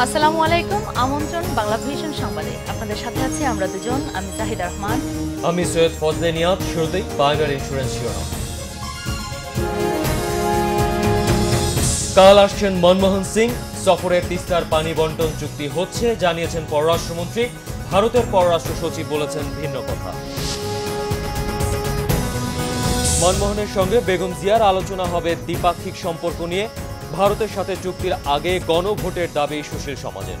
আসসালামু আলাইকুম। আমন্ত্রণ বাংলা ভিশন সংবাদে। আপনাদের সাথে আছি আমরা দুজন, আমি জাহিদা রহমান, আমি সৈয়দ ফজলে নিয়াত। শুরুতেই পায়োনিয়ার ইন্স্যুরেন্স শিরোনাম। কাল আসছেন মনমোহন সিং। সফরে তিস্তার পানি বন্টন চুক্তি হচ্ছে জানিয়েছেন পররাষ্ট্রমন্ত্রী। ভারতের পররাষ্ট্র সচিব বলেছেন ভিন্ন কথা। মনমোহনের সঙ্গে বেগম জিয়ার আলোচনা হবে দ্বিপাক্ষিক সম্পর্ক নিয়ে। ভারতের সাথে চুক্তির আগে গণভোটের দাবি সুশীল সমাজের।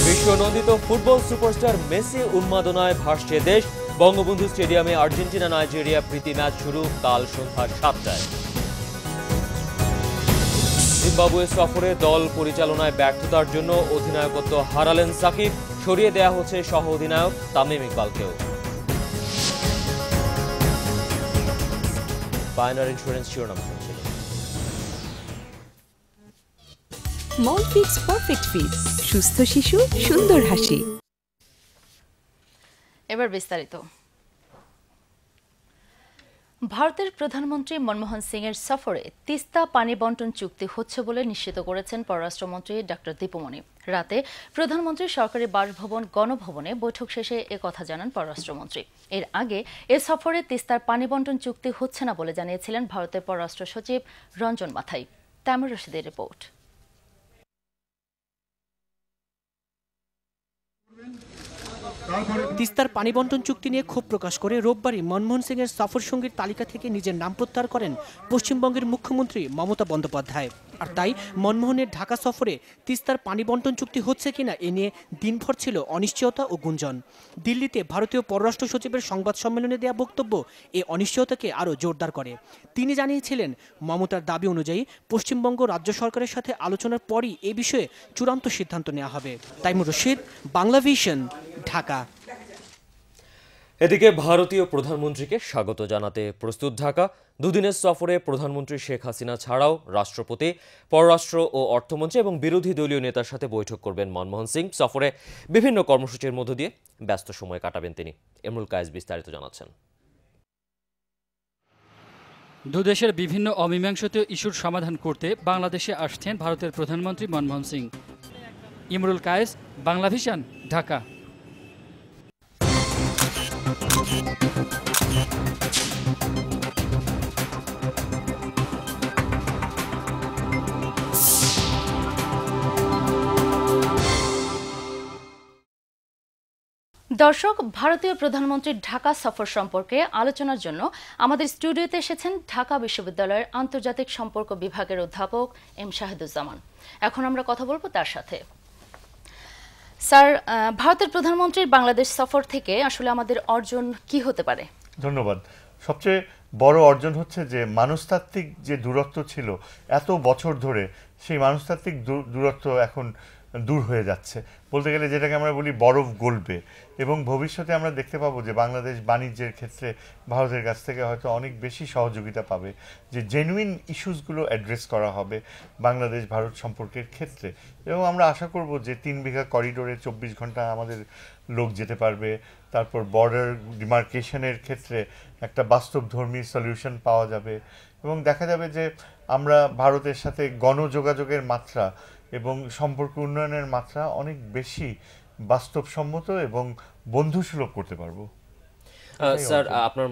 বিশ্বনন্দিত ফুটবল সুপারস্টার মেসি উন্মাদনায় ভাসছে দেশ। বঙ্গবন্ধু স্টেডিয়ামে আর্জেন্টিনা নাইজেরিয়া প্রীতি ম্যাচ শুরু কাল সন্ধ্যা 7টায়। জিম্বাবুয়ে সফরে দল পরিচালনায় ব্যর্থতার জন্য অধিনায়কত্ব হারালেন সাকিব। সরিয়ে দেয়া হচ্ছে সহ অধিনায়ক তামিম ইকবালকেও। পায়োনিয়ার ইন্স্যুরেন্স শিরোনাম শুনছিল। মলফিক্স পারফেক্ট ফিট, সুস্থ শিশু সুন্দর হাসি। এবার বিস্তারিত। ভারতের প্রধানমন্ত্রী মনমোহন সিং এর সফরে তিস্তা পানি বন্টন চুক্তি হচ্ছে বলে নিশ্চিত করেছেন পররাষ্ট্রমন্ত্রী ডক্টর দীপুমণি। রাতে প্রধানমন্ত্রীর সরকারি বাসভবন গণভবনে বৈঠক শেষে একথা জানান পররাষ্ট্রমন্ত্রী। এর আগে এ সফরে তিস্তার পানি বন্টন চুক্তি হচ্ছে না বলে জানিয়েছিলেন ভারতের পররাষ্ট্র সচিব রঞ্জন মাথাই। তামির রশিদের রিপোর্ট। তিস্তার পানি বন্টন চুক্তি নিয়ে ক্ষোভ প্রকাশ করে রোববারই মনমোহন সিং এর সফর সঙ্গীর তালিকা থেকে নিজের নাম প্রত্যাহার করেন পশ্চিমবঙ্গের মুখ্যমন্ত্রী মমতা বন্দ্যোপাধ্যায়। আর তাই মনমোহনের ঢাকা সফরে তিস্তার পানি বন্টন চুক্তি হচ্ছে কিনা এ নিয়ে দিনভর ছিল অনিশ্চয়তা ও গুঞ্জন। দিল্লিতে ভারতীয় পররাষ্ট্র সচিবের সংবাদ সম্মেলনে দেয়া বক্তব্য এই অনিশ্চয়তাকে আরও জোরদার করে। তিনি জানিয়েছিলেন, মমতার দাবি অনুযায়ী পশ্চিমবঙ্গ রাজ্য সরকারের সাথে আলোচনার পরই এ বিষয়ে চূড়ান্ত সিদ্ধান্ত নেওয়া হবে। তাইমুর রশিদ, বাংলা ভিশন, ঢাকা। এদিকে ভারতীয় প্রধানমন্ত্রীকে স্বাগত জানাতে প্রস্তুত ঢাকা। দুদিনের সফরে প্রধানমন্ত্রী শেখ হাসিনা ছাড়াও রাষ্ট্রপতি, পররাষ্ট্র ও অর্থমন্ত্রী এবং বিরোধী দলীয় নেতার সাথে বৈঠক করবেন মনমোহন সিং। সফরে বিভিন্ন কর্মসূচির মধ্য দিয়ে ব্যস্ত সময় কাটাবেন তিনি। এমরুল কায়েস বিস্তারিত জানাচ্ছেন। দুদেশের বিভিন্ন অমীমাংসিত ইস্যুর সমাধান করতে বাংলাদেশে আসছেন ভারতের প্রধানমন্ত্রী মনমোহন সিং। ইমরুল কায়েস, বাংলা ভিশন, ঢাকা। দর্শক, ভারতীয় প্রধানমন্ত্রীর ঢাকা সফর সম্পর্কে আলোচনার জন্য আমাদের স্টুডিওতে এসেছেন ঢাকা বিশ্ববিদ্যালয়ের আন্তর্জাতিক সম্পর্ক বিভাগের অধ্যাপক এম শাহিদুজ্জামান। এখন আমরা কথা বলবো তার সাথে। স্যার, ভারতের প্রধানমন্ত্রীর বাংলাদেশ সফর থেকে আসলে আমাদের অর্জন কি হতে পারে? ধন্যবাদ। সবচেয়ে বড় অর্জন হচ্ছে যে মনস্তাত্ত্বিক যে দূরত্ব ছিল এত বছর ধরে, সেই মনস্তাত্ত্বিক দূরত্ব এখন দূর হয়ে যাচ্ছে। বলতে গেলে যেটাকে আমরা বলি বরফ গলবে, এবং ভবিষ্যতে আমরা দেখতে পাবো যে বাংলাদেশ বাণিজ্যের ক্ষেত্রে ভারতের কাছ থেকে হয়তো অনেক বেশি সহযোগিতা পাবে, যে জেনুইন ইস্যুসগুলো অ্যাড্রেস করা হবে বাংলাদেশ ভারত সম্পর্কের ক্ষেত্রে। এবং আমরা আশা করব যে 3 বিঘা করিডোরে 24 ঘন্টা আমাদের লোক যেতে পারবে। তারপর বর্ডার ডিমার্কেশনের ক্ষেত্রে একটা বাস্তবধর্মী সলিউশন পাওয়া যাবে, এবং দেখা যাবে যে আমরা ভারতের সাথে গণযোগাযোগের মাত্রা এবং সম্পর্ক উন্নয়নের মাত্রা অনেক বেশি বাস্তবসম্মত এবং বন্ধুসুলভ করতে পারবো। স্যার, আপনার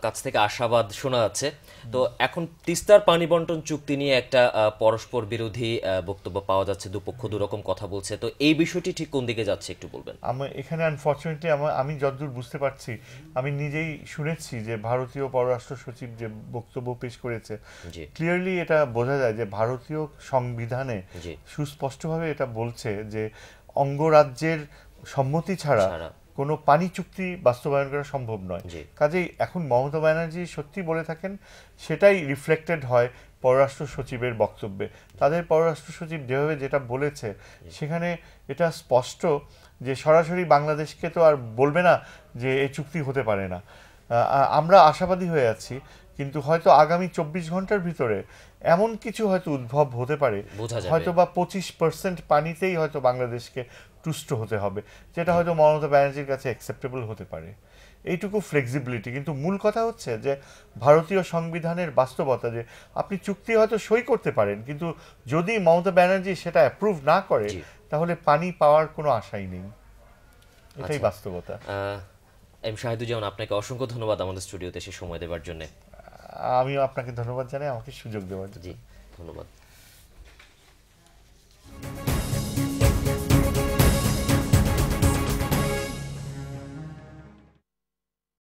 কাছ থেকে আশাবাদ শোনা যাচ্ছে। তো এখন তিস্তার পানি বন্টন চুক্তি নিয়ে একটা পরস্পর বিরোধী বক্তব্য পাওয়া যাচ্ছে, দুপক্ষ দুরকম কথা বলছে। তো এই বিষয়টি ঠিক কোন দিকে যাচ্ছে একটু বলবেন? এখানে আনফর্চুনেটলি আমি যতদূর বুঝতে পারছি, আমি নিজেই শুনেছি যে ভারতীয় পররাষ্ট্র সচিব যে বক্তব্য পেশ করেছে, ক্লিয়ারলি এটা বোঝা যায় যে ভারতীয় সংবিধানে সুস্পষ্টভাবে এটা বলছে যে অঙ্গরাজ্যের সম্মতি ছাড়া কোনো পানি চুক্তি বাস্তবায়ন করা সম্ভব নয়। কাজেই এখন মমতা ব্যানার্জি সত্যি বলে থাকেন, সেটাই রিফ্লেক্টেড হয় পররাষ্ট্র সচিবের বক্তব্যে। তাদের পররাষ্ট্র সচিব যেভাবে যেটা বলেছে, সেখানে এটা স্পষ্ট যে সরাসরি বাংলাদেশকে তো আর বলবে না যে এই চুক্তি হতে পারে না। আমরা আশাবাদী হয়ে আছি, কিন্তু হয়তো আগামী 24 ঘন্টার ভিতরে এমন কিছু হয়তো উদ্ভব হতে পারে, হয়তো বা 25% পানিতেই হয়তো বাংলাদেশকে তুষ্ট হতে হবে, যেটা হয়তো মমতা ব্যানার্জির কাছে অ্যাকসেপ্টেবল হতে পারে। এইটুকু ফ্লেক্সিবিলিটি। কিন্তু মূল কথা হচ্ছে যে ভারতীয় সংবিধানের বাস্তবতা, যে আপনি চুক্তি হয়তো সই করতে পারেন, কিন্তু যদি মমতা ব্যানার্জি সেটা অ্যাপ্রুভ না করে তাহলে পানি পাওয়ার কোনো আশাই নেই। এটাই বাস্তবতা। এম শাহিদুজ্জামান, আপনাকে অসংখ্য ধন্যবাদ আমাদের স্টুডিওতে এসে সময় দেওয়ার জন্য। আমিও আপনাকে ধন্যবাদ জানাই আমাকে সুযোগ দেওয়ার জন্য। জি, ধন্যবাদ।